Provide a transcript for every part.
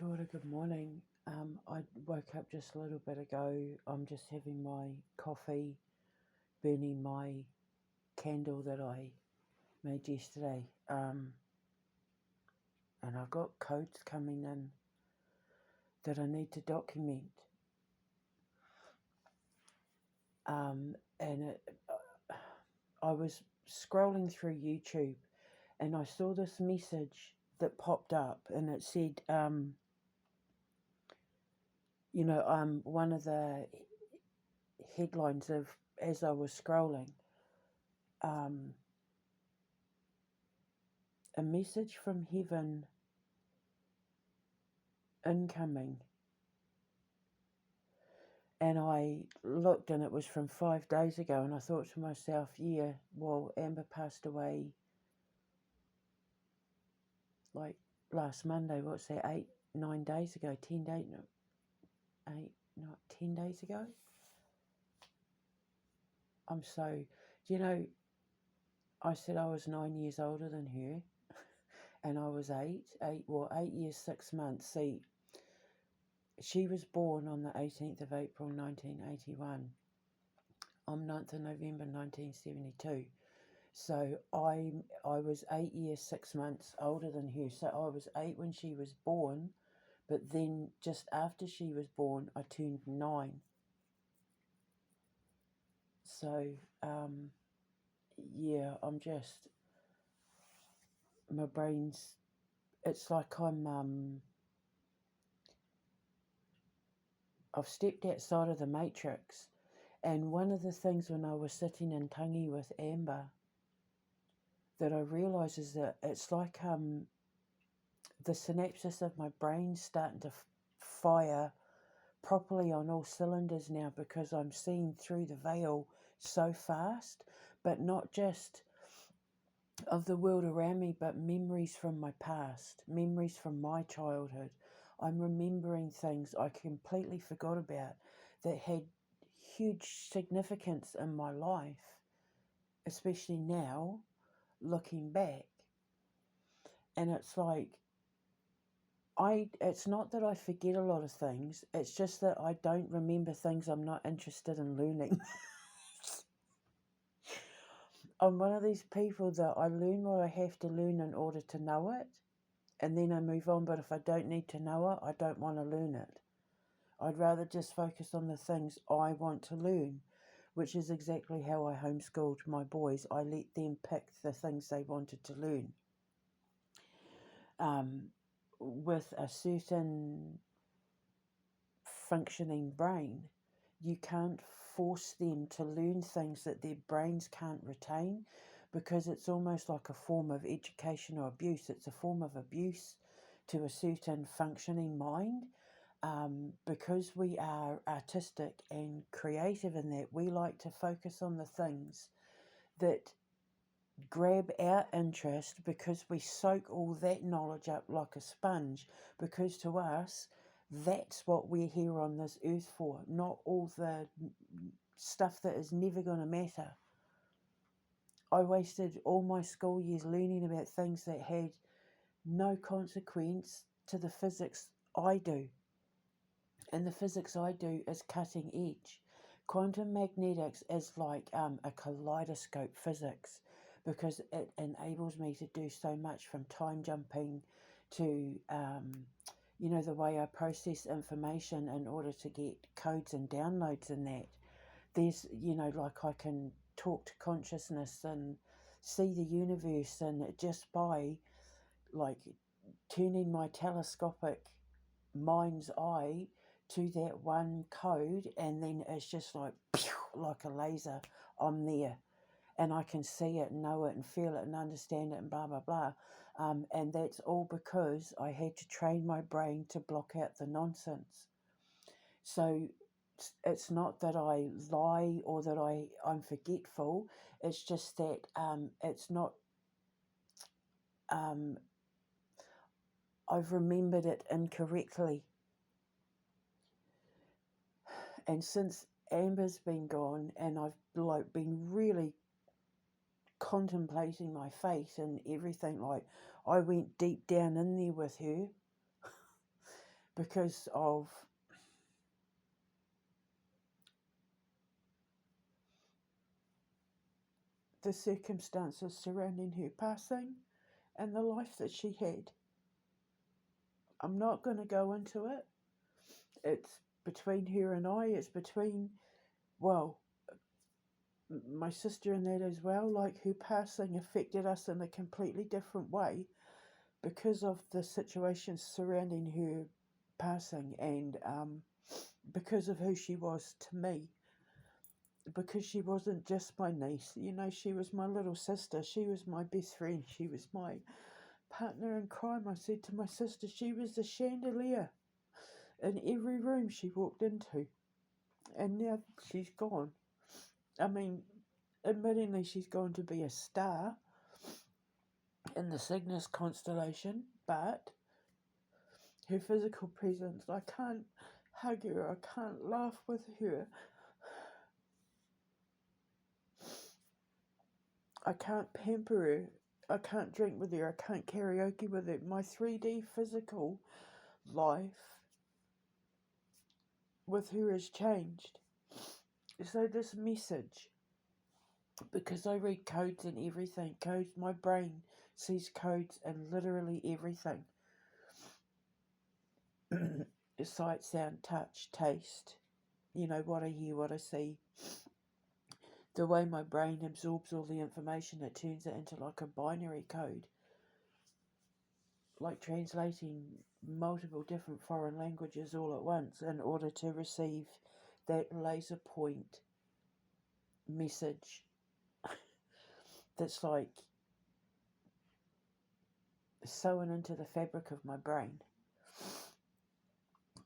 Kia ora, good morning. I woke up just a little bit ago. I'm just having my coffee, burning my candle that I made yesterday. And I've got codes coming in that I need to document. I was scrolling through YouTube and I saw this message that popped up and it said, one of the headlines of as I was scrolling, a message from heaven incoming. And I looked and it was from 5 days ago, and I thought to myself, yeah, well, Amber passed away like last Monday, what's that, 9 days ago, 10 days, no, 10 days ago? I said I was 9 years older than her, and I was 8 years, 6 months. See, she was born on the 18th of April, 1981. I'm 9th of November, 1972. So I was 8 years, 6 months older than her. So I was 8 when she was born, but then just after she was born, I turned 9. So, yeah, my brain's, it's like I've stepped outside of the matrix. And one of the things when I was sitting in Tangi with Amber that I realised is that it's like the synapses of my brain starting to fire properly on all cylinders now, because I'm seeing through the veil so fast, but not just of the world around me, but memories from my past, memories from my childhood. I'm remembering things I completely forgot about that had huge significance in my life, especially now, looking back. And it's like, it's not that I forget a lot of things, it's just that I don't remember things I'm not interested in learning. I'm one of these people that I learn what I have to learn in order to know it, and then I move on. But if I don't need to know it, I don't want to learn it. I'd rather just focus on the things I want to learn, which is exactly how I homeschooled my boys. I let them pick the things they wanted to learn. With a certain functioning brain, you can't force them to learn things that their brains can't retain, because it's almost like a form of education or abuse. It's a form of abuse to a certain functioning mind. Because we are artistic and creative in that, we like to focus on the things that grab our interest, because we soak all that knowledge up like a sponge, because to us that's what we're here on this earth for, not all the stuff that is never going to matter. I wasted all my school years learning about things that had no consequence to the physics I do, and the physics I do is cutting edge. Quantum magnetics is like a kaleidoscope physics, because it enables me to do so much, from time jumping to, the way I process information in order to get codes and downloads and that. There's, like I can talk to consciousness and see the universe, and just by like turning my telescopic mind's eye to that one code, and then it's just like pew, like a laser, I'm there, and I can see it and know it and feel it and understand it and blah blah blah. And that's all because I had to train my brain to block out the nonsense. So it's not that I lie or that I'm forgetful, it's just that it's not, I've remembered it incorrectly. And since Amber's been gone, and I've been really contemplating my fate and everything, like I went deep down in there with her, because of the circumstances surrounding her passing and the life that she had. I'm not going to go into it. It's between her and I. It's between, well, my sister and that as well. Like, her passing affected us in a completely different way because of the situations surrounding her passing, and because of who she was to me. Because she wasn't just my niece, you know, she was my little sister. She was my best friend. She was my partner in crime. I said to my sister, she was the chandelier in every room she walked into. And now she's gone. I mean, admittingly, she's going to be a star in the Cygnus constellation, but her physical presence, I can't hug her, I can't laugh with her, I can't pamper her, I can't drink with her, I can't karaoke with her. My 3D physical life with her has changed. So this message, because I read codes and everything, codes, my brain sees codes in literally everything. Sight, sound, touch, taste, you know, what I hear, what I see. The way my brain absorbs all the information, it turns it into like a binary code. Like translating multiple different foreign languages all at once in order to receive that laser point message that's like sewn into the fabric of my brain.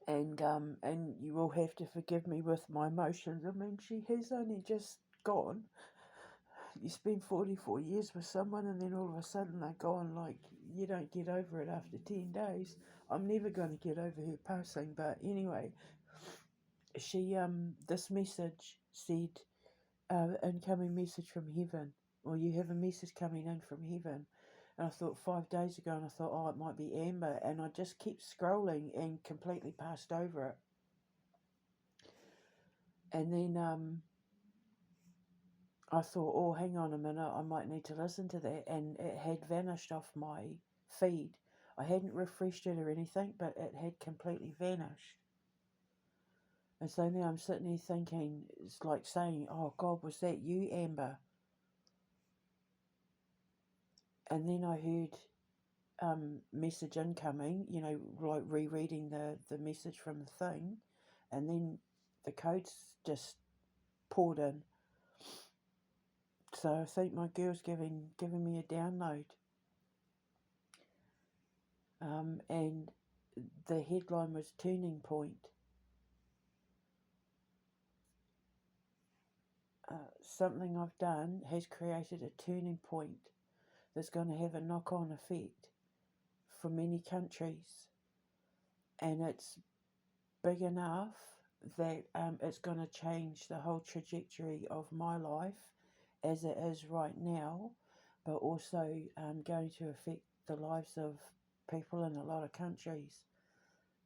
And you will have to forgive me with my emotions. I mean, she has only just gone. You spend 44 years with someone and then all of a sudden they're gone. Like, you don't get over it after 10 days. I'm never going to get over her passing, but anyway, she, this message said, incoming message from heaven, or you have a message coming in from heaven. And I thought 5 days ago, and I thought, oh, it might be Amber, and I just kept scrolling and completely passed over it. And then I thought, oh, hang on a minute, I might need to listen to that, and it had vanished off my feed. I hadn't refreshed it or anything, but it had completely vanished. And so now I'm sitting here thinking, it's like saying, oh God, was that you, Amber? And then I heard message incoming, you know, like rereading the message from the thing, and then the codes just poured in. So I think my girl's giving me a download. And the headline was Turning Point. Something I've done has created a turning point that's going to have a knock-on effect for many countries, and it's big enough that it's going to change the whole trajectory of my life as it is right now, but also going to affect the lives of people in a lot of countries,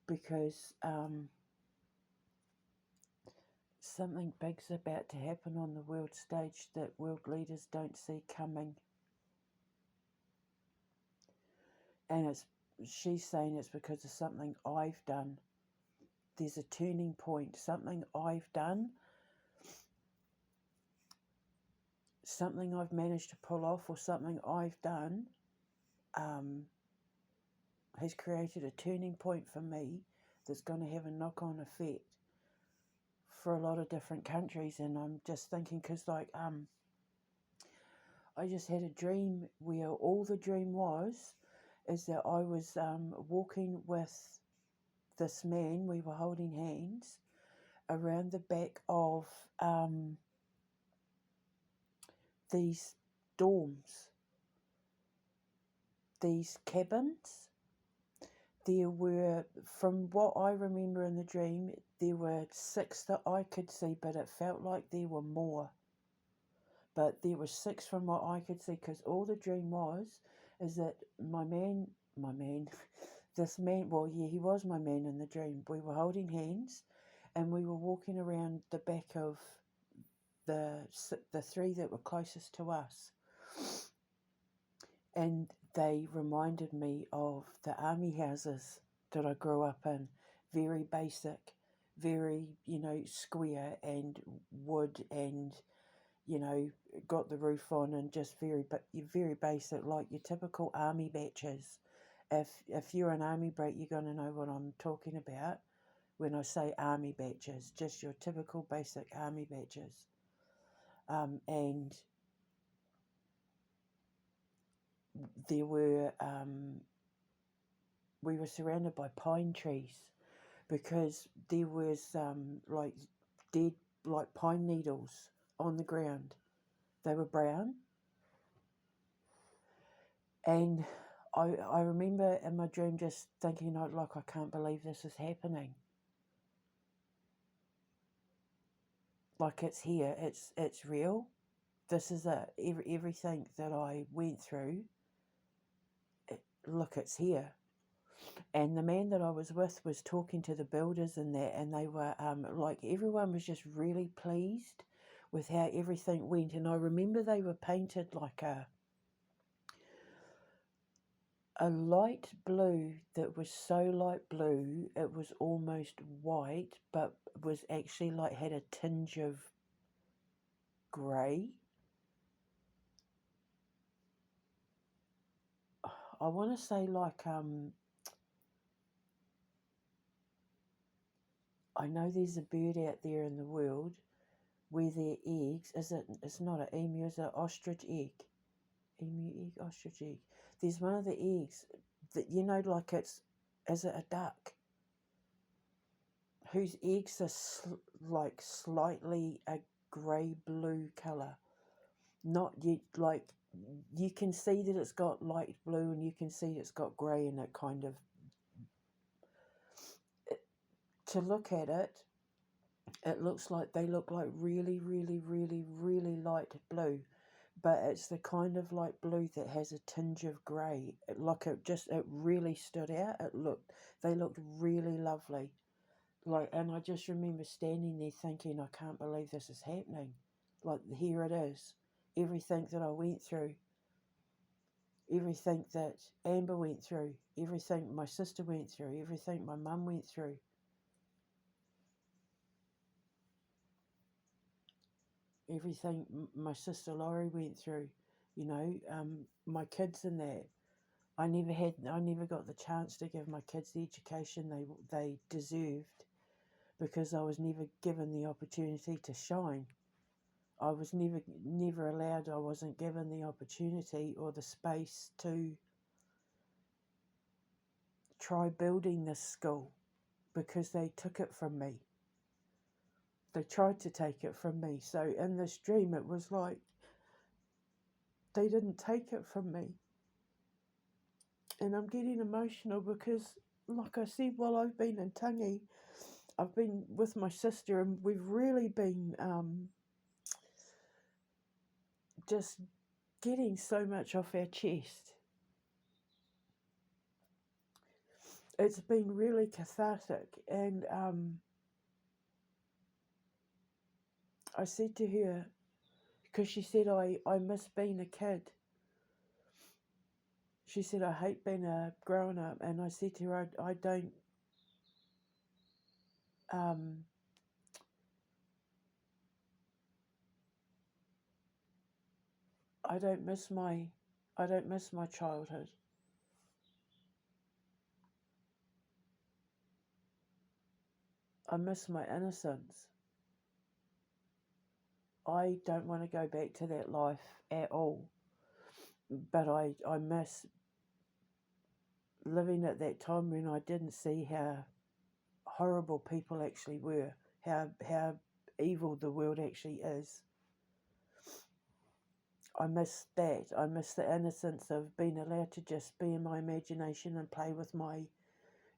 because something big's about to happen on the world stage that world leaders don't see coming. And she's saying it's because of something I've done. There's a turning point, something I've done, something I've managed to pull off, or something I've done has created a turning point for me that's going to have a knock-on effect for a lot of different countries. And I'm just thinking, because like I just had a dream where all the dream was is that I was walking with this man. We were holding hands around the back of these dorms, these cabins. There were, from what I remember in the dream, there were 6 that I could see, but it felt like there were more. But there were 6 from what I could see, because all the dream was is that my man, this man, well, yeah, he was my man in the dream. We were holding hands and we were walking around the back of the three that were closest to us. And they reminded me of the army houses that I grew up in. Very basic, very, square and wood and, got the roof on and just very basic, like your typical army batches. If you're an army brat, you're going to know what I'm talking about when I say army batches, just your typical basic army batches. And there were, we were surrounded by pine trees because there was like dead, like pine needles on the ground. They were brown. And I remember in my dream just thinking, like, I can't believe this is happening. Like, it's here, it's real. This is it. Everything that I went through, look, it's here. And the man that I was with was talking to the builders and that, and they were like, everyone was just really pleased with how everything went. And I remember they were painted like a light blue that was so light blue it was almost white, but was actually like had a tinge of grey. I want to say like I know there's a bird out there in the world where their eggs, it's not an emu, it's an ostrich egg. Emu egg, ostrich egg. There's one of the eggs that, like is it a duck? Whose eggs are like slightly a grey-blue colour. Not yet, like, you can see that it's got light blue and you can see it's got grey in it, kind of. To look at it, it looks like they look like really, really, really, really light blue. But it's the kind of light blue that has a tinge of grey. Like it really stood out. They looked really lovely. Like, and I just remember standing there thinking, I can't believe this is happening. Like, here it is. Everything that I went through, everything that Amber went through, everything my sister went through, everything my mum went through. Everything my sister Laurie went through, my kids and that. I never got the chance to give my kids the education they deserved because I was never given the opportunity to shine. I was never allowed, I wasn't given the opportunity or the space to try building this school because they took it from me. They tried to take it from me. So in this dream, it was like they didn't take it from me. And I'm getting emotional because, like I said, while I've been in Tangi, I've been with my sister and we've really been just getting so much off our chest. It's been really cathartic. And I said to her, because she said, I miss being a kid. She said, I hate being a grown up. And I said to her, I don't, I don't miss my childhood. I miss my innocence. I don't want to go back to that life at all. But I miss living at that time when I didn't see how horrible people actually were, how evil the world actually is. I miss that. I miss the innocence of being allowed to just be in my imagination and play with my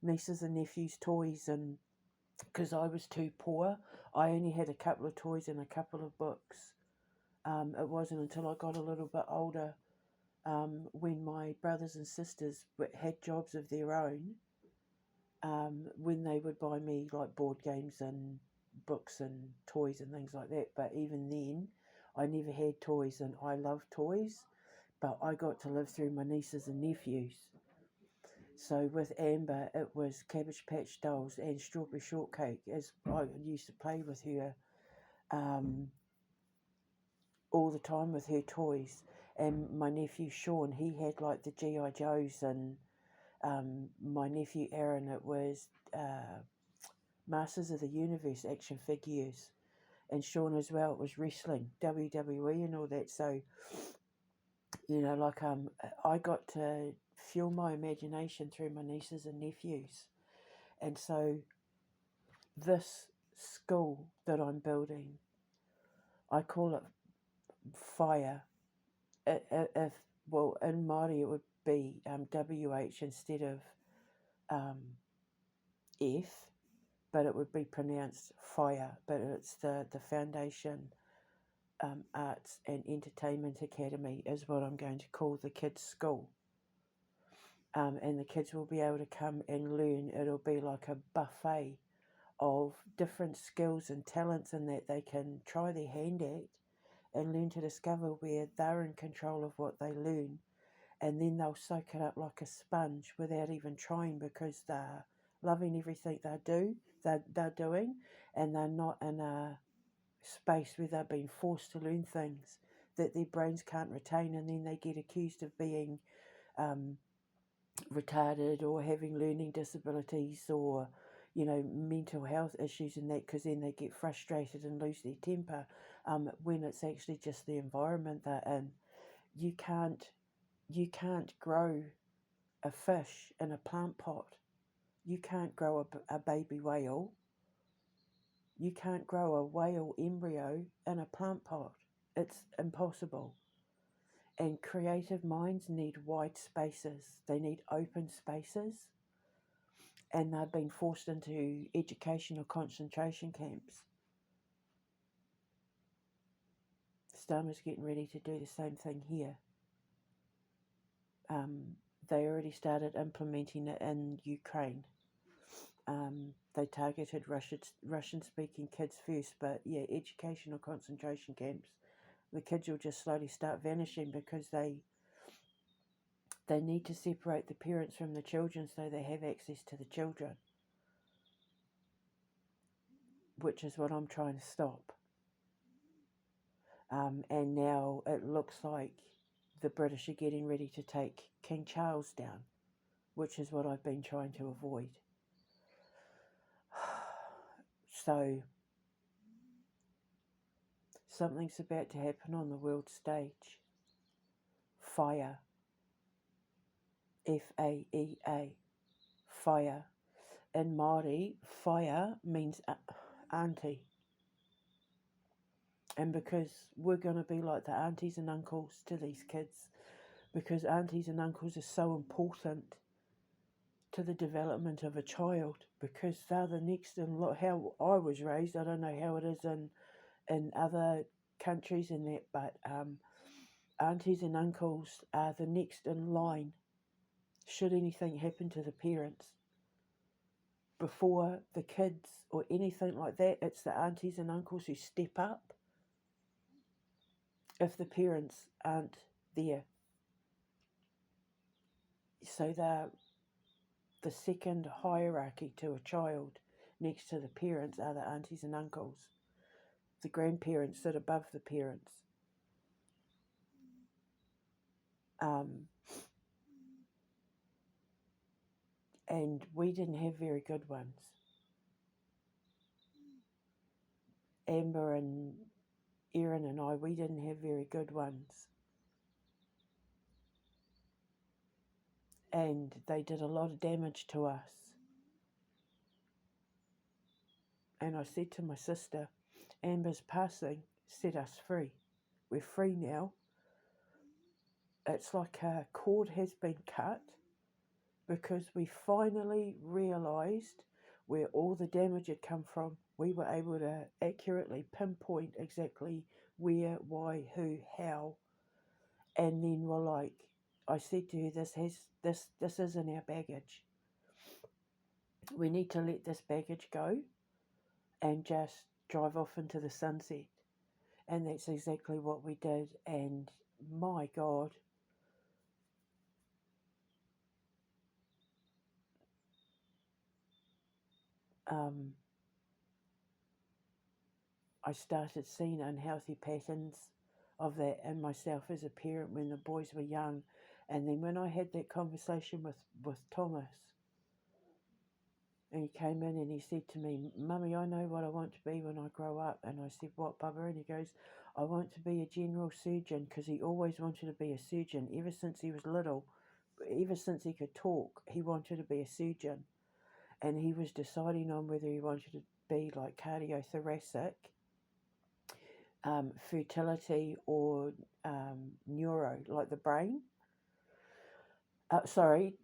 nieces and nephews' toys. And because I was too poor, I only had a couple of toys and a couple of books. It wasn't until I got a little bit older when my brothers and sisters had jobs of their own, when they would buy me like board games and books and toys and things like that. But even then, I never had toys, and I love toys, but I got to live through my nieces and nephews. So with Amber, it was Cabbage Patch Dolls and Strawberry Shortcake, as I used to play with her all the time with her toys. And my nephew Sean, he had like the G.I. Joes, and my nephew Aaron, it was Masters of the Universe action figures, and Sean as well, it was wrestling, WWE and all that. So, like I got to fuel my imagination through my nieces and nephews. And so this school that I'm building, I call it Fire. Well, in Māori it would be WH instead of F, but it would be pronounced Fire. But it's the Foundation Arts and Entertainment Academy is what I'm going to call the kids' school. And the kids will be able to come and learn. It'll be like a buffet of different skills and talents, and that they can try their hand at and learn to discover where they're in control of what they learn. And then they'll soak it up like a sponge without even trying, because they're loving everything they're doing, and they're not in a space where they're being forced to learn things that their brains can't retain, and then they get accused of being retarded or having learning disabilities or mental health issues and that, because then they get frustrated and lose their temper, when it's actually just the environment they're in. You can't grow a fish in a plant pot. You can't grow a baby whale. You can't grow a whale embryo in a plant pot. It's impossible. And creative minds need wide spaces. They need open spaces. And they're being forced into educational concentration camps. Starmer's getting ready to do the same thing here. They already started implementing it in Ukraine. They targeted Russian-speaking kids first, but yeah, educational concentration camps. The kids will just slowly start vanishing, because they need to separate the parents from the children so they have access to the children, which is what I'm trying to stop. And now it looks like the British are getting ready to take King Charles down, which is what I've been trying to avoid. So something's about to happen on the world stage. Fire. F-A-E-A. Fire. In Māori, fire means auntie. And because we're going to be like the aunties and uncles to these kids, because aunties and uncles are so important to the development of a child, because they're the next in how I was raised. I don't know how it is in other countries and that, but aunties and uncles are the next in line should anything happen to the parents. Before the kids or anything like that, it's the aunties and uncles who step up if the parents aren't there. So they're the second hierarchy to a child. Next to the parents are the aunties and uncles. The grandparents sit above the parents. And we didn't have very good ones. Amber and Erin and I, we didn't have very good ones. And they did a lot of damage to us. And I said to my sister, Amber's passing set us free. We're free now. It's like a cord has been cut, because we finally realised where all the damage had come from. We were able to accurately pinpoint exactly where, why, who, how. And then we're like, I said to her, this isn't our baggage. We need to let this baggage go and just drive off into the sunset. And that's exactly what we did. And my God, um, I started seeing unhealthy patterns of that in myself as a parent when the boys were young. And then when I had that conversation with Thomas, and he came in and he said to me, Mummy, I know what I want to be when I grow up. And I said, what, Bubba? And he goes, I want to be a general surgeon, because he always wanted to be a surgeon ever since he was little. Ever since he could talk, he wanted to be a surgeon. And he was deciding on whether he wanted to be like cardiothoracic, fertility, or neuro, like the brain. Sorry,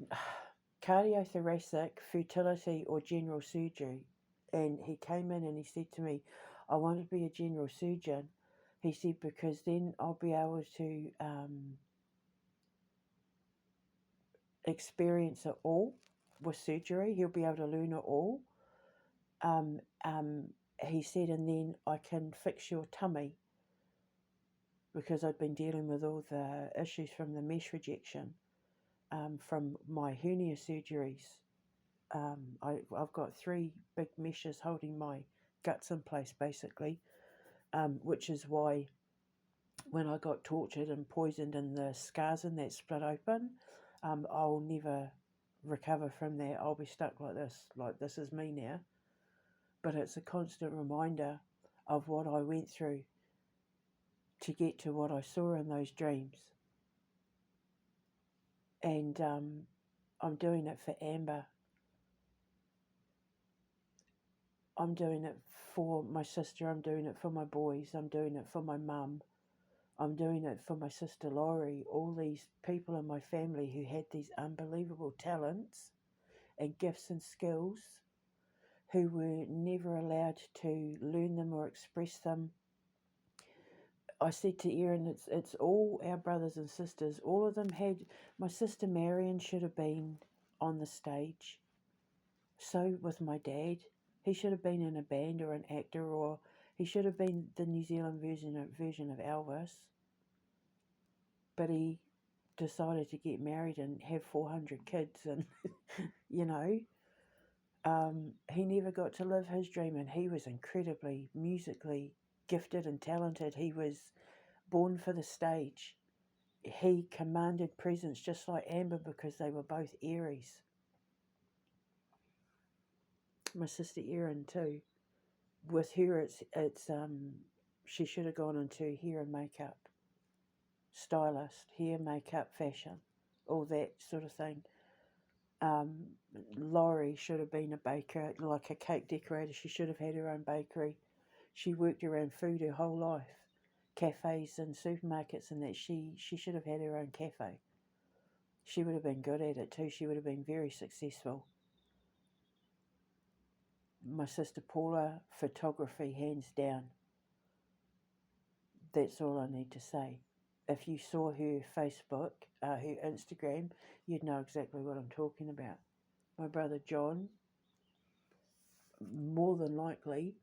cardiothoracic, fertility, or general surgery. And he came in and he said to me, I want to be a general surgeon. He said, because then I'll be able to experience it all with surgery. He'll be able to learn it all. Um, um, he said, and then I can fix your tummy, because I'd been dealing with all the issues from the mesh rejection, from my hernia surgeries. I've got 3 big meshes holding my guts in place, basically, which is why when I got tortured and poisoned and the scars in that split open, I'll never recover from that. I'll be stuck like this is me now. But it's a constant reminder of what I went through to get to what I saw in those dreams. And I'm doing it for Amber. I'm doing it for my sister. I'm doing it for my boys. I'm doing it for my mum. I'm doing it for my sister Laurie. All these people in my family who had these unbelievable talents and gifts and skills, who were never allowed to learn them or express them. I said to Erin, it's all our brothers and sisters. All of them had. My sister Marion should have been on the stage. So with my dad, he should have been in a band or an actor, or he should have been the New Zealand version of Elvis. But he decided to get married and have 400 kids, and you know, he never got to live his dream. And he was incredibly musically gifted and talented. He was born for the stage. He commanded presence just like Amber, because they were both Aries. My sister Erin too. With her, it's she should have gone into hair and makeup, stylist, hair, makeup, fashion, all that sort of thing. Laurie should have been a baker, like a cake decorator. She should have had her own bakery. She worked around food her whole life, cafes and supermarkets, and that she should have had her own cafe. She would have been good at it too. She would have been very successful. My sister Paula, photography, hands down. That's all I need to say. If you saw her Facebook, her Instagram, you'd know exactly what I'm talking about. My brother John, more than likely,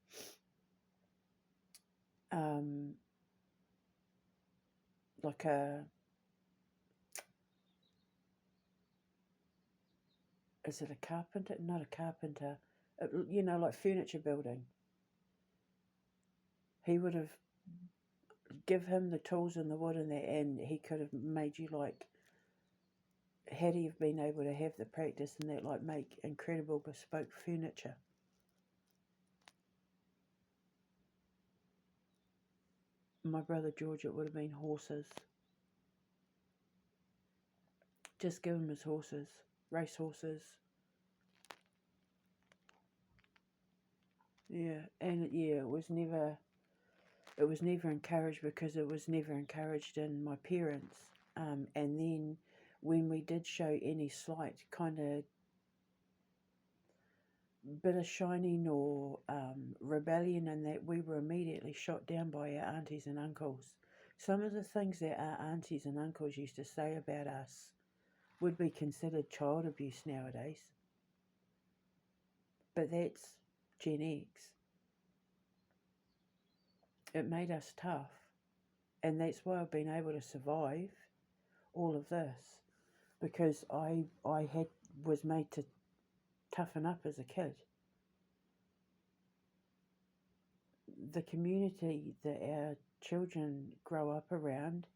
like is it a carpenter? Not a carpenter. Like furniture building. He would have give him the tools and the wood and that, and he could have made you like, had he have been able to have the practice and that, like make incredible bespoke furniture. My brother George, it would have been horses. Just give him his horses, race horses. Yeah, and yeah, it was never encouraged, because it was never encouraged in my parents. And then when we did show any slight kind of bit of shining or rebellion, and that, we were immediately shot down by our aunties and uncles, Some of the things that our aunties and uncles used to say about us would be considered child abuse nowadays. But that's Gen X. It made us tough. And that's why I've been able to survive all of this. Because I was made to toughen up as a kid. The community that our children grow up around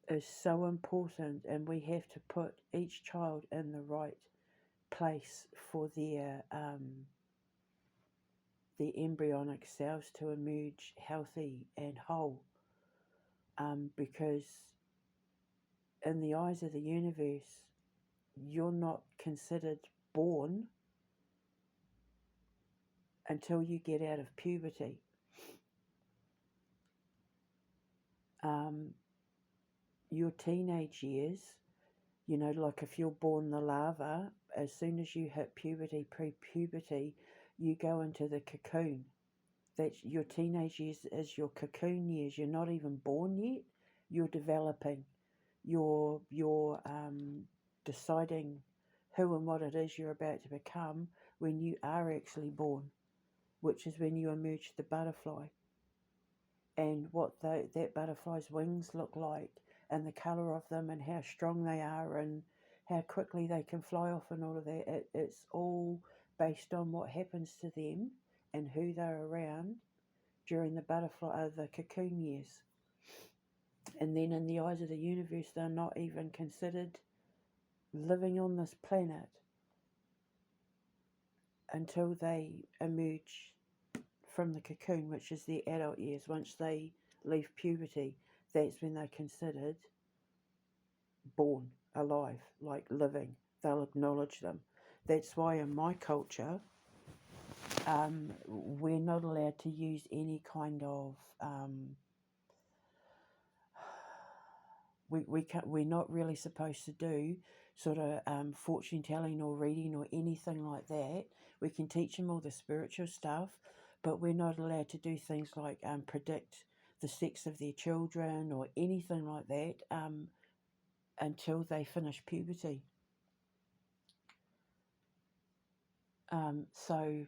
is so important, and we have to put each child in the right place for their embryonic selves to emerge healthy and whole, because in the eyes of the universe, you're not considered born until you get out of puberty. Your teenage years, like if you're born the larva, as soon as you hit puberty, pre-puberty, you go into the cocoon. That's your teenage years is your cocoon years. You're not even born yet. You're developing. You're deciding who and what it is you're about to become when you are actually born, which is when you emerge the butterfly. And what that butterfly's wings look like, and the colour of them, and how strong they are, and how quickly they can fly off, and all of that. It's all based on what happens to them and who they're around during the cocoon years. And then in the eyes of the universe, they're not even considered living on this planet until they emerge from the cocoon, which is their adult years. Once they leave puberty, that's when they're considered born, alive, like living. They'll acknowledge them. That's why in my culture, we're not allowed to use any kind of we're not really supposed to do sort of fortune telling or reading or anything like that. We can teach them all the spiritual stuff, but we're not allowed to do things like predict the sex of their children or anything like that until they finish puberty. So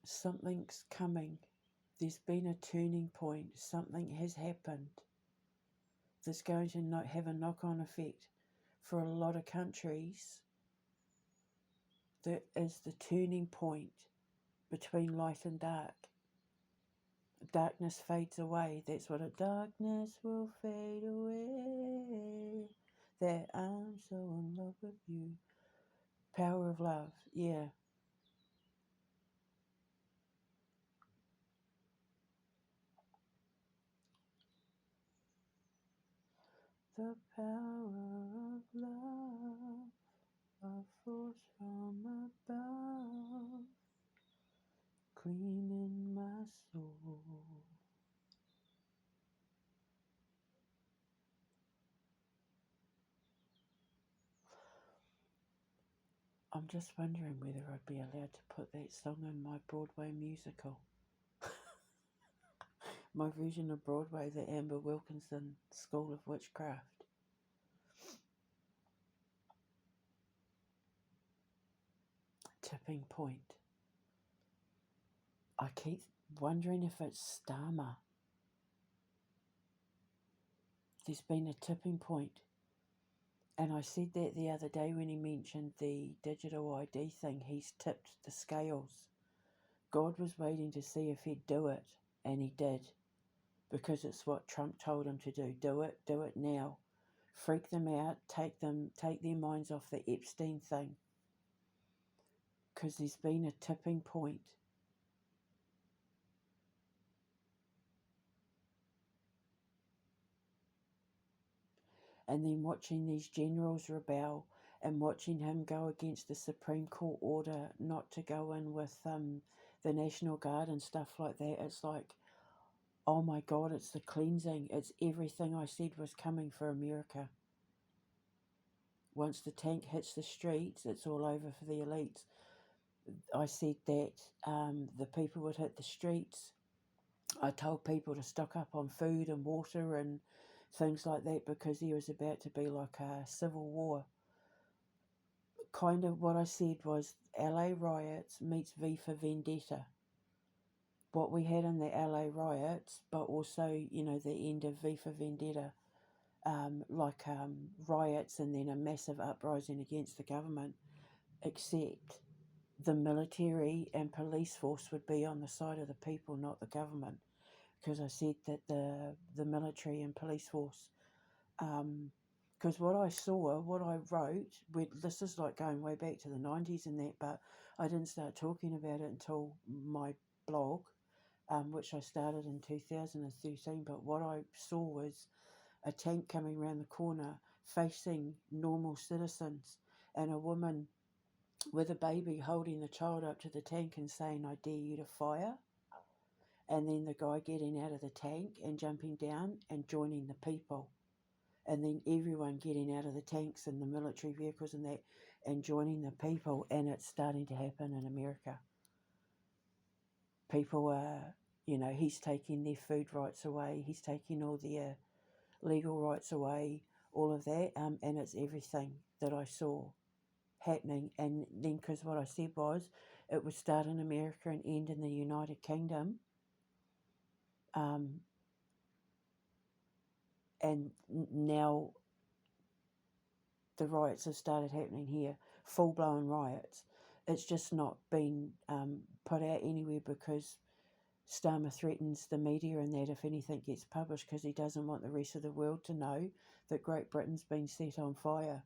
something's coming. There's been a turning point. Something has happened that's going to have a knock-on effect for a lot of countries. That is the turning point between light and dark. Darkness fades away. That's what darkness will fade away. That I'm so in love with you. Power of love. Yeah. The power of love, a force from above, cleaning my soul. I'm just wondering whether I'd be allowed to put that song in my Broadway musical. My version of Broadway, the Amber Wilkinson School of Witchcraft. Tipping point. I keep wondering if it's Starmer. There's been a tipping point. And I said that the other day when he mentioned the digital ID thing. He's tipped the scales. God was waiting to see if he'd do it, and he did. Because it's what Trump told him to do. Do it now. Freak them out, take their minds off the Epstein thing. Because there's been a tipping point. And then watching these generals rebel and watching him go against the Supreme Court order not to go in with the National Guard and stuff like that. It's like, oh my God, it's the cleansing. It's everything I said was coming for America. once the tank hits the streets, it's all over for the elites. I said that the people would hit the streets. I told people to stock up on food and water and things like that because there was about to be like a civil war. Kind of what I said was LA riots meets V for Vendetta. What we had in the LA riots, but also, the end of V for Vendetta, riots and then a massive uprising against the government, except the military and police force would be on the side of the people, not the government. Because I said that the military and police force, because what I saw, what I wrote, this is like going way back to the 90s and that, but I didn't start talking about it until my blog, which I started in 2013. But what I saw was a tank coming around the corner facing normal citizens and a woman with a baby holding the child up to the tank and saying, "I dare you to fire." And then the guy getting out of the tank and jumping down and joining the people. And then everyone getting out of the tanks and the military vehicles and that and joining the people. And it's starting to happen in America. People are, he's taking their food rights away. He's taking all their legal rights away, all of that. And it's everything that I saw happening. And then, because what I said was it would start in America and end in the United Kingdom. And now the riots have started happening here, full-blown riots. It's just not been put out anywhere because Starmer threatens the media and that if anything gets published because he doesn't want the rest of the world to know that Great Britain's been set on fire.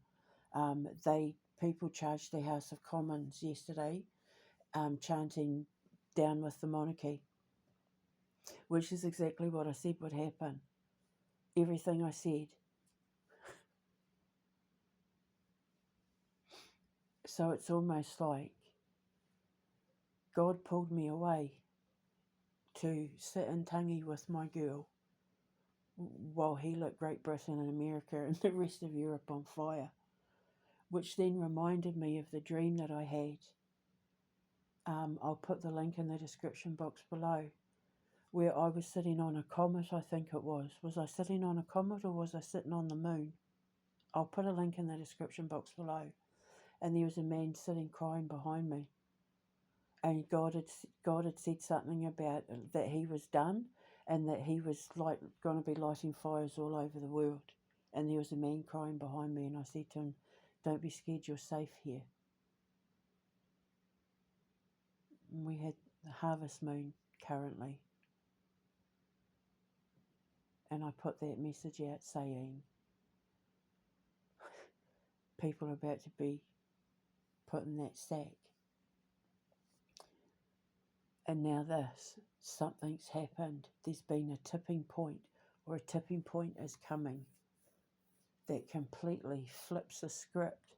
People charged the House of Commons yesterday chanting "down with the monarchy," which is exactly what I said would happen. Everything I said. So it's almost like God pulled me away to sit in Tangi with my girl while he lit Great Britain and America and the rest of Europe on fire, which then reminded me of the dream that I had. I'll put the link in the description box below, where I was sitting on a comet, I think it was. Was I sitting on a comet or was I sitting on the moon? I'll put a link in the description box below. And there was a man sitting crying behind me. And God had said something about that he was done and that he was going to be lighting fires all over the world. And there was a man crying behind me, and I said to him, "Don't be scared, you're safe here." And we had the harvest moon currently. And I put that message out saying, people are about to be put in that sack. And now something's happened. There's been a tipping point, or a tipping point is coming that completely flips the script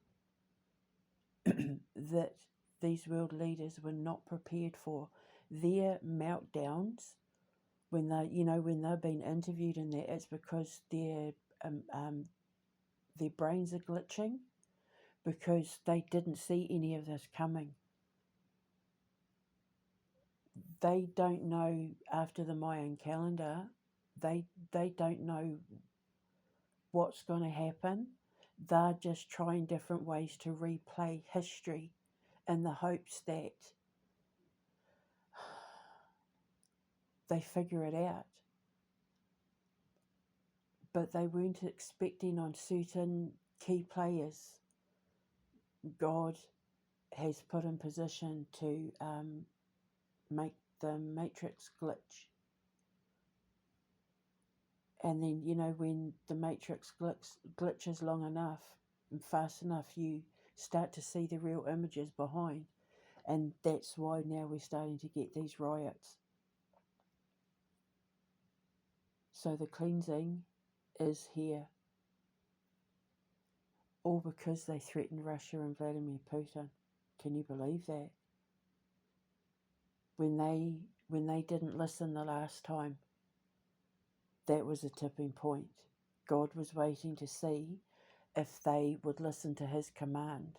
that these world leaders were not prepared for. Their meltdowns, when they've been interviewed in that, it's because their brains are glitching because they didn't see any of this coming. They don't know after the Mayan calendar. They don't know what's going to happen. They're just trying different ways to replay history in the hopes that they figure it out. But they weren't expecting on certain key players. God has put in position to make the matrix glitch. And then, when the matrix glitches long enough and fast enough, you start to see the real images behind. And that's why now we're starting to get these riots. So the cleansing is here. All because they threatened Russia and Vladimir Putin. Can you believe that? When they didn't listen the last time, that was a tipping point. God was waiting to see if they would listen to his command,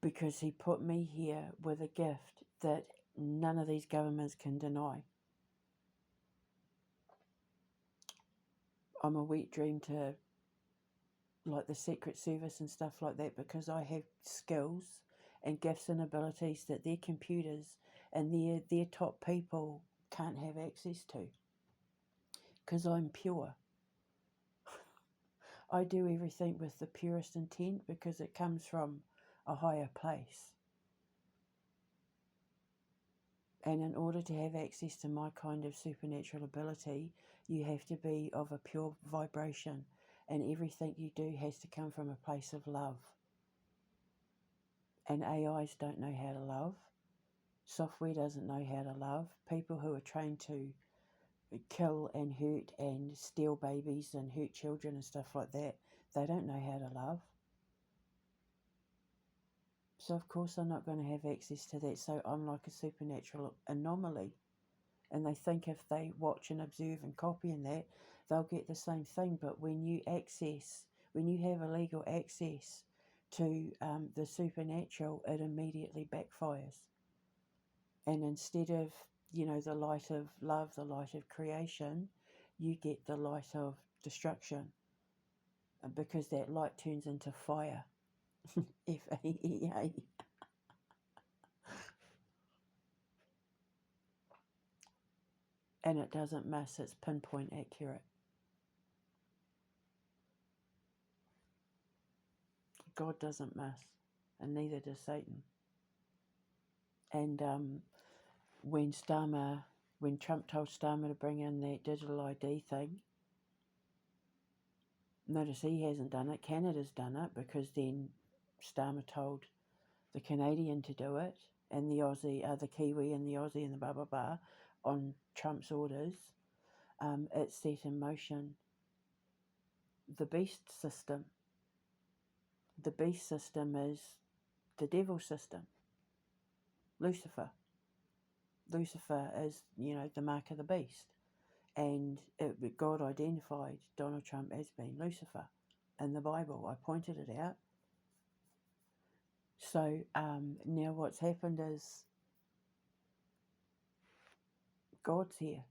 because he put me here with a gift that none of these governments can deny. I'm a wet dream to like the Secret Service and stuff like that, because I have skills and gifts and abilities that their computers and their top people can't have access to, because I'm pure. I do everything with the purest intent because it comes from a higher place. And in order to have access to my kind of supernatural ability, you have to be of a pure vibration, and everything you do has to come from a place of love. And AIs don't know how to love. Software doesn't know how to love. People who are trained to kill and hurt and steal babies and hurt children and stuff like that, they don't know how to love. So of course I'm not going to have access to that. So I'm like a supernatural anomaly. And they think if they watch and observe and copy and that, they'll get the same thing. But when you have illegal access to the supernatural, it immediately backfires. And instead of, the light of love, the light of creation, you get the light of destruction. Because that light turns into fire. F-A-E-A. And it doesn't miss, it's pinpoint accurate. God doesn't miss, and neither does Satan. And when Trump told Starmer to bring in that digital ID thing, notice he hasn't done it, Canada's done it, because then Starmer told the Canadian to do it, and the Aussie, the Kiwi and the Aussie and the blah blah blah, on Trump's orders. It set in motion the beast system. The beast system is the devil system. Lucifer. Lucifer is, the mark of the beast. And God identified Donald Trump as being Lucifer in the Bible. I pointed it out. So now what's happened is God's here.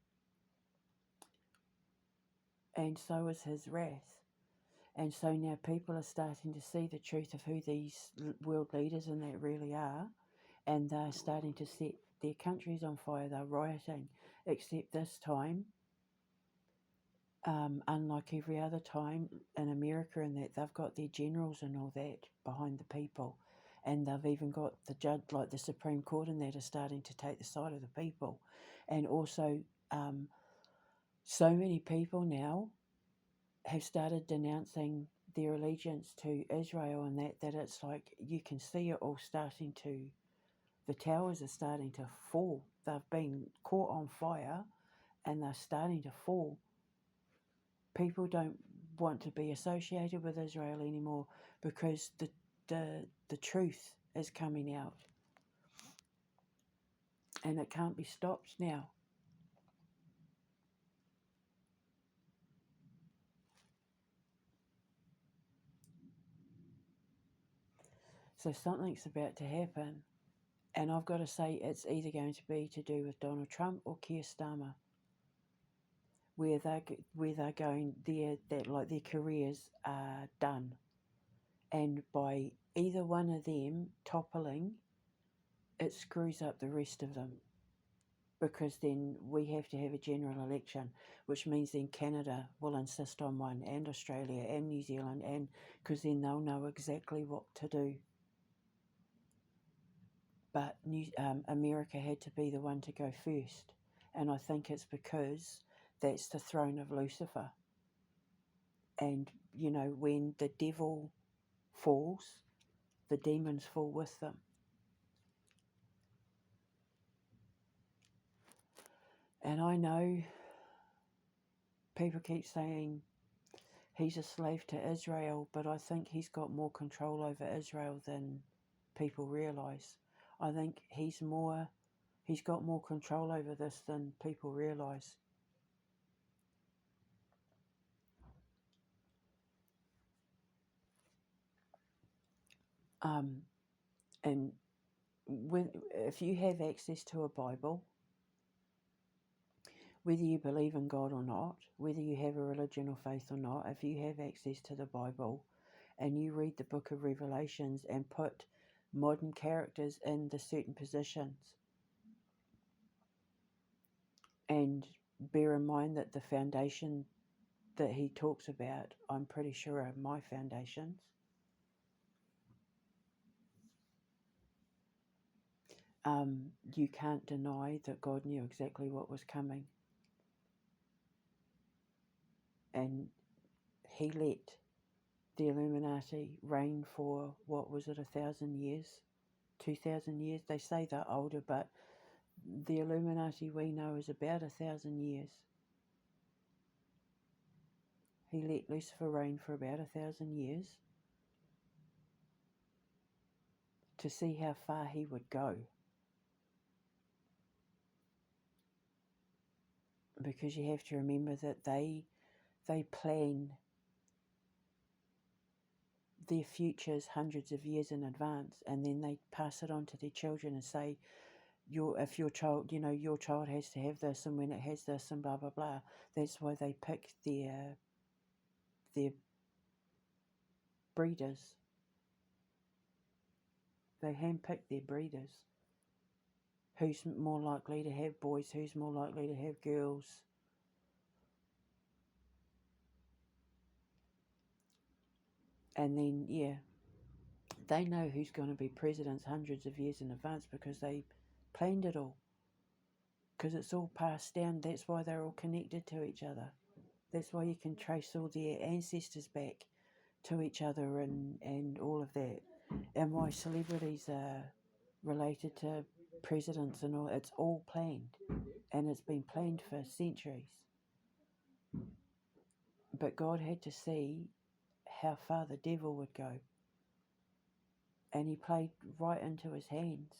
And so is his wrath. And so now people are starting to see the truth of who these world leaders and that really are. And they're starting to set their countries on fire. They're rioting. Except this time, unlike every other time in America, and that they've got their generals and all that behind the people. And they've even got the judge, like the Supreme Court, and that are starting to take the side of the people. And also, so many people now have started denouncing their allegiance to Israel, and that it's like you can see it all starting to, the towers are starting to fall. They've been caught on fire and they're starting to fall. People don't want to be associated with Israel anymore because the truth is coming out. And it can't be stopped now. So something's about to happen. And I've got to say, it's either going to be to do with Donald Trump or Keir Starmer, where they're going, their careers are done. And by either one of them toppling, it screws up the rest of them. Because then we have to have a general election, which means then Canada will insist on one, and Australia and New Zealand, and because then they'll know exactly what to do. But America had to be the one to go first, and I think it's because that's the throne of Lucifer. And, when the devil falls, the demons fall with them. And I know people keep saying he's a slave to Israel, but I think he's got more control over Israel than people realise. I think he's got more control over this than people realise. And if you have access to a Bible, whether you believe in God or not, whether you have a religion or faith or not, if you have access to the Bible and you read the book of Revelations and put modern characters in the certain positions, and bear in mind that the foundation that he talks about, I'm pretty sure are my foundations. You can't deny that God knew exactly what was coming. And he let the Illuminati reign for, what was it, 1,000 years? 2,000 years? They say they're older, but the Illuminati we know is about 1,000 years. He let Lucifer reign for about 1,000 years to see how far he would go. Because you have to remember that they plan their futures hundreds of years in advance, and then they pass it on to their children and say, if your child, your child has to have this, and when it has this, and blah blah blah. That's why they pick their breeders. They handpick their breeders. Who's more likely to have boys? Who's more likely to have girls? And then, yeah, they know who's going to be presidents hundreds of years in advance because they planned it all. Because it's all passed down. That's why they're all connected to each other. That's why you can trace all their ancestors back to each other and all of that. And why celebrities are related to presidents and all. It's all planned. And it's been planned for centuries. But God had to see how far the devil would go. And he played right into his hands.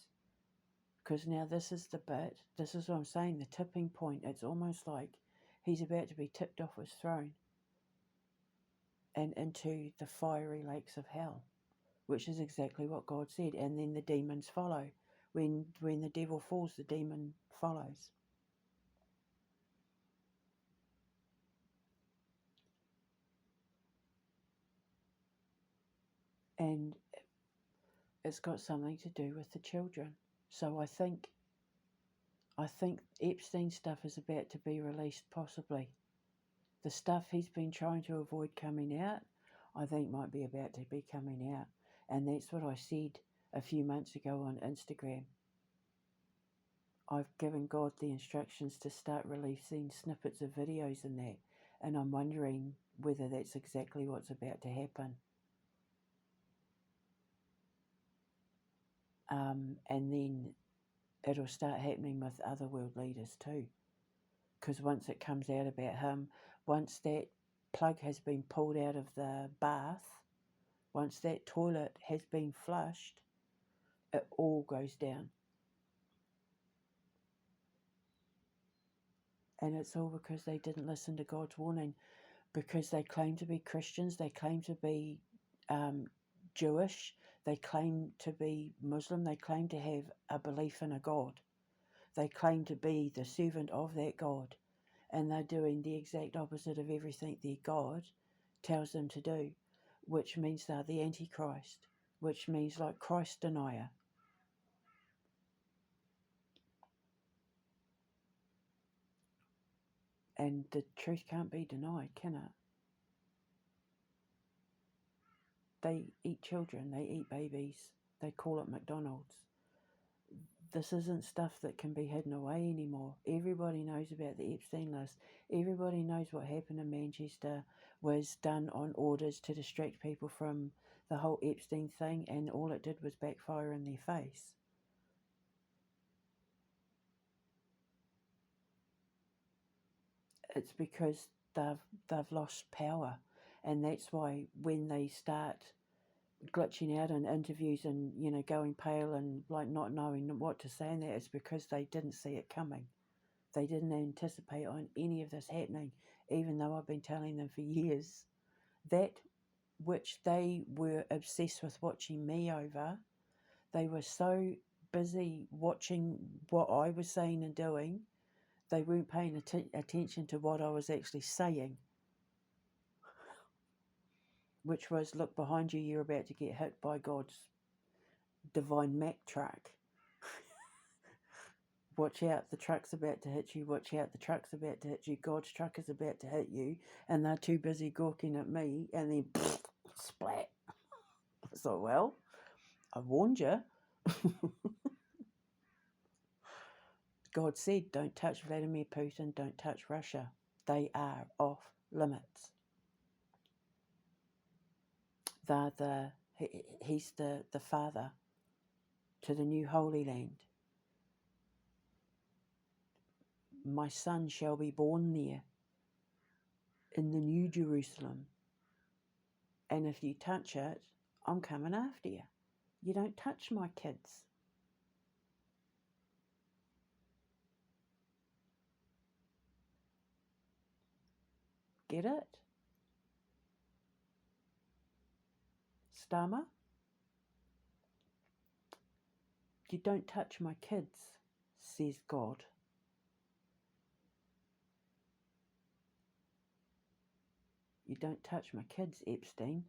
Because now this is the bit, this is what I'm saying, the tipping point. It's almost like he's about to be tipped off his throne and into the fiery lakes of hell, which is exactly what God said. And then the demons follow. When the devil falls, the demon follows. And it's got something to do with the children. So I think Epstein's stuff is about to be released, possibly. The stuff he's been trying to avoid coming out, I think might be about to be coming out. And that's what I said a few months ago on Instagram. I've given God the instructions to start releasing snippets of videos and that. And I'm wondering whether that's exactly what's about to happen. And then it'll start happening with other world leaders too. Because once it comes out about him, once that plug has been pulled out of the bath, once that toilet has been flushed, it all goes down. And it's all because they didn't listen to God's warning. Because they claim to be Christians, they claim to be Jewish, they claim to be Muslim, they claim to have a belief in a God. They claim to be the servant of that God. And they're doing the exact opposite of everything their God tells them to do, which means they're the Antichrist, which means like Christ denier. And the truth can't be denied, can it? They eat children, they eat babies, they call it McDonald's. This isn't stuff that can be hidden away anymore. Everybody knows about the Epstein list. Everybody knows what happened in Manchester was done on orders to distract people from the whole Epstein thing, and all it did was backfire in their face. It's because they've lost power, and that's why when they start glitching out in interviews and going pale and like not knowing what to say, and that it's because they didn't see it coming. They didn't anticipate on any of this happening, even though I've been telling them for years. That which they were obsessed with watching me over. They were so busy watching what I was saying and doing, they weren't paying attention to what I was actually saying, which was, look behind you, you're about to get hit by God's divine Mack truck. Watch out, the truck's about to hit you. Watch out, the truck's about to hit you. God's truck is about to hit you. And they're too busy gawking at me, and then splat. So, well, I warned you. God said, don't touch Vladimir Putin, don't touch Russia. They are off limits. He's the father to the new Holy Land. My son shall be born there in the New Jerusalem. And if you touch it, I'm coming after you. You don't touch my kids. Get it? Stama? You don't touch my kids, says God. You don't touch my kids, Epstein.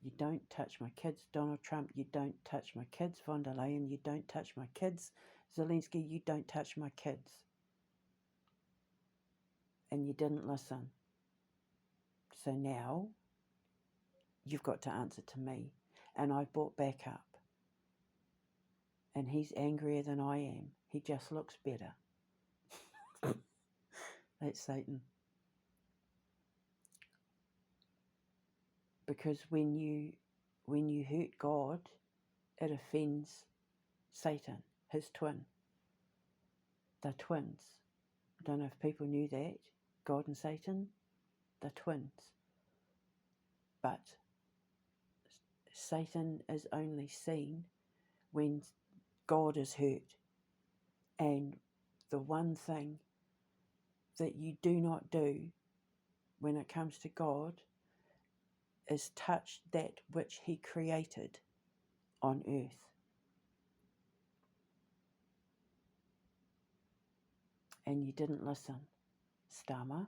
You don't touch my kids, Donald Trump. You don't touch my kids, von der Leyen. You don't touch my kids, Zelensky. You don't touch my kids. And you didn't listen. So now you've got to answer to me. And I brought back up. And he's angrier than I am. He just looks better. That's Satan. Because when you hurt God, it offends Satan, his twin. They're twins. I don't know if people knew that. God and Satan, they're twins. But Satan is only seen when God is hurt. And the one thing that you do not do when it comes to God is touch that which he created on earth. And you didn't listen, Starmer.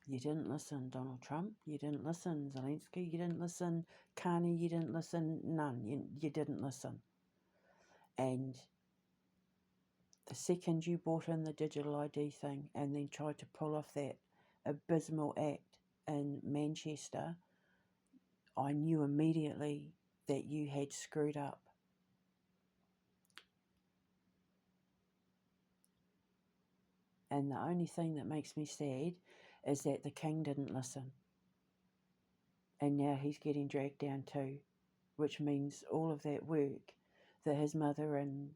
You didn't listen, Donald Trump. You didn't listen, Zelensky. You didn't listen, Carney. You didn't listen, none. You didn't listen. And the second you brought in the digital ID thing and then tried to pull off that abysmal act in Manchester, I knew immediately that you had screwed up. And the only thing that makes me sad is that the king didn't listen. And now he's getting dragged down too, which means all of that work that his mother and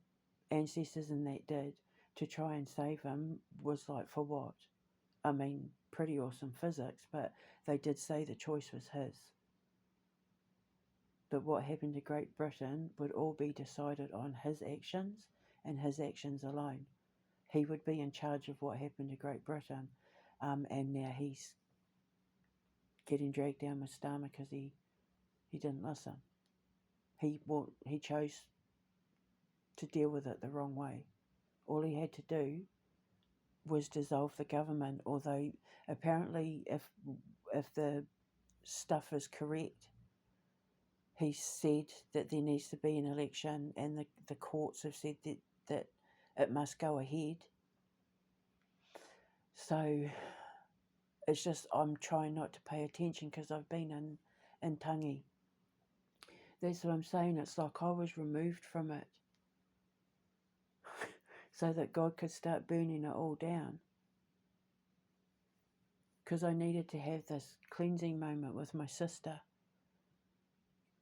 ancestors and that did to try and save him was like, for what? I mean, pretty awesome physics, but they did say the choice was his. But what happened to Great Britain would all be decided on his actions and his actions alone. He would be in charge of what happened to Great Britain, and now he's getting dragged down with Starmer because he didn't listen. He chose to deal with it the wrong way. All he had to do was dissolve the government, although apparently if the stuff is correct, he said that there needs to be an election, and the courts have said that it must go ahead. So it's just I'm trying not to pay attention because I've been in Tangi. That's what I'm saying. It's like I was removed from it so that God could start burning it all down. Because I needed to have this cleansing moment with my sister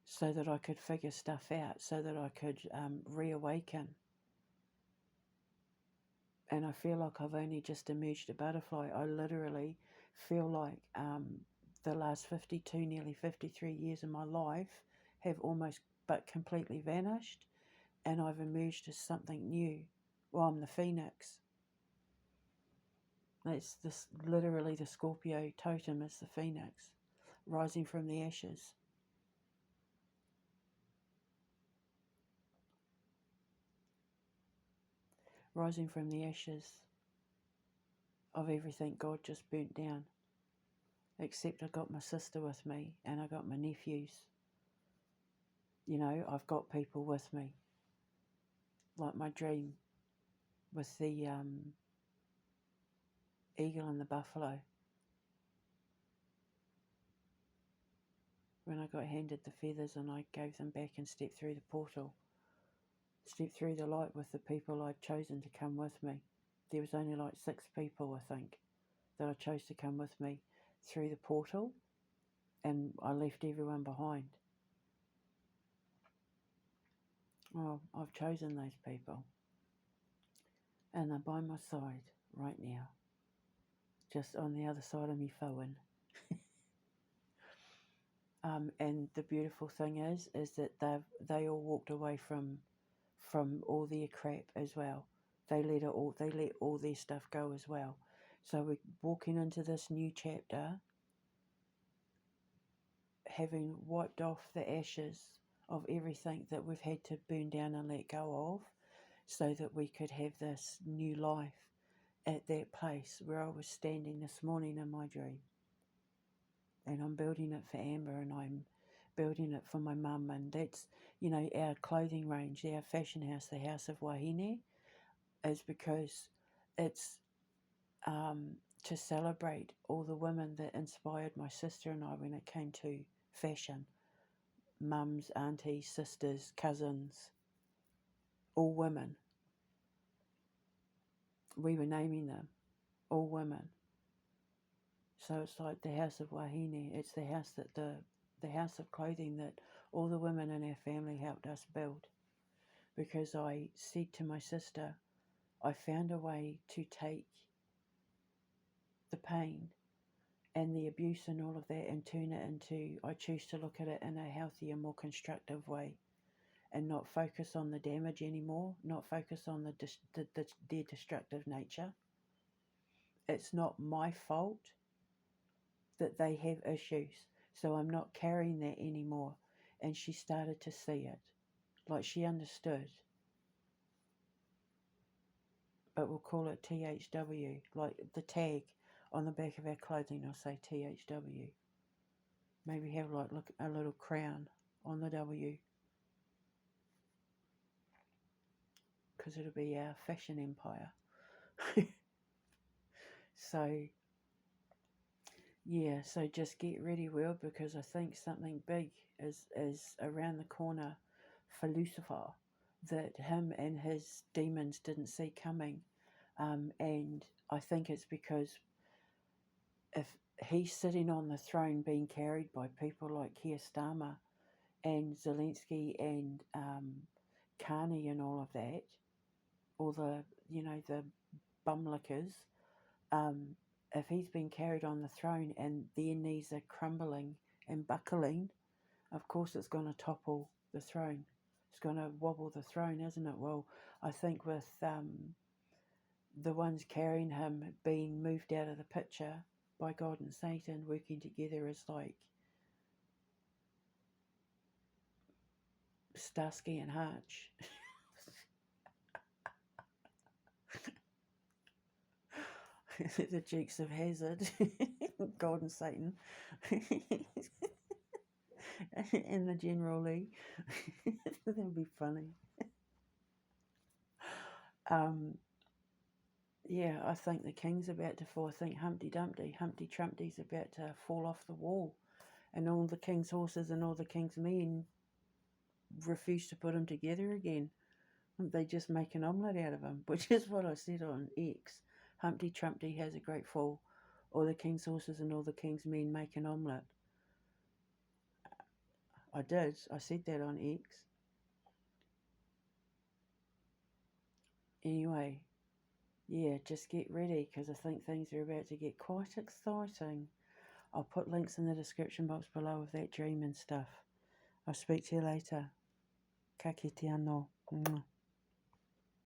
so that I could figure stuff out, so that I could reawaken. And I feel like I've only just emerged a butterfly. I literally feel like the last 52, nearly 53 years of my life have almost but completely vanished, and I've emerged as something new. Well, I'm the phoenix. That's this literally the Scorpio totem is the phoenix, rising from the ashes. Rising from the ashes of everything God just burnt down. Except I got my sister with me and I got my nephews. You know, I've got people with me. Like my dream with the eagle and the buffalo. When I got handed the feathers and I gave them back and stepped through the portal. Stepped through the light with the people I'd chosen to come with me. There was only like 6 people, I think, that I chose to come with me through the portal, and I left everyone behind. Well, I've chosen those people, and they're by my side right now, just on the other side of me phone. And the beautiful thing is that they all walked away from all their crap as well. They let all their stuff go as well. So we're walking into this new chapter, having wiped off the ashes of everything that we've had to burn down and let go of, so that we could have this new life at that place where I was standing this morning in my dream. And I'm building it for Amber, and I'm building it for my mum, and that's, you know, our clothing range, our fashion house, the House of Wahine, is because it's to celebrate all the women that inspired my sister and I when it came to fashion. Mums, aunties, sisters, cousins, all women. We were naming them, all women. So it's like the House of Wahine. It's the house that the house of clothing that all the women in our family helped us build. Because I said to my sister, I found a way to take the pain and the abuse and all of that and turn it into, I choose to look at it in a healthier, more constructive way, and not focus on the damage anymore, not focus on their destructive nature. It's not my fault that they have issues, so I'm not carrying that anymore. And she started to see it, like she understood. But we'll call it THW, like the tag on the back of our clothing will say THW. Maybe have like look a little crown on the W, because it'll be our fashion empire. So yeah, so just get ready, Will, because I think something big is around the corner for Lucifer that him and his demons didn't see coming. And I think it's because if he's sitting on the throne being carried by people like Keir Starmer and Zelensky and Carney and all of that, all the, you know, the bumlickers, if he's been carried on the throne and their knees are crumbling and buckling, of course it's going to topple the throne. It's going to wobble the throne, isn't it? Well, I think with the ones carrying him being moved out of the picture by God and Satan working together as like Starsky and Hutch. The Dukes of Hazzard, God and Satan, and the General Lee. That'd be funny. Yeah, I think the king's about to fall. I think Humpty Trumpty's about to fall off the wall, and all the king's horses and all the king's men refuse to put him together again. They just make an omelette out of him, which is what I said on X. Humpty Trumpty has a great fall. All the king's horses and all the king's men make an omelette. I did. I said that on X. Anyway, yeah, just get ready, because I think things are about to get quite exciting. I'll put links in the description box below of that dream and stuff. I'll speak to you later. Ka kite anō. Mwah.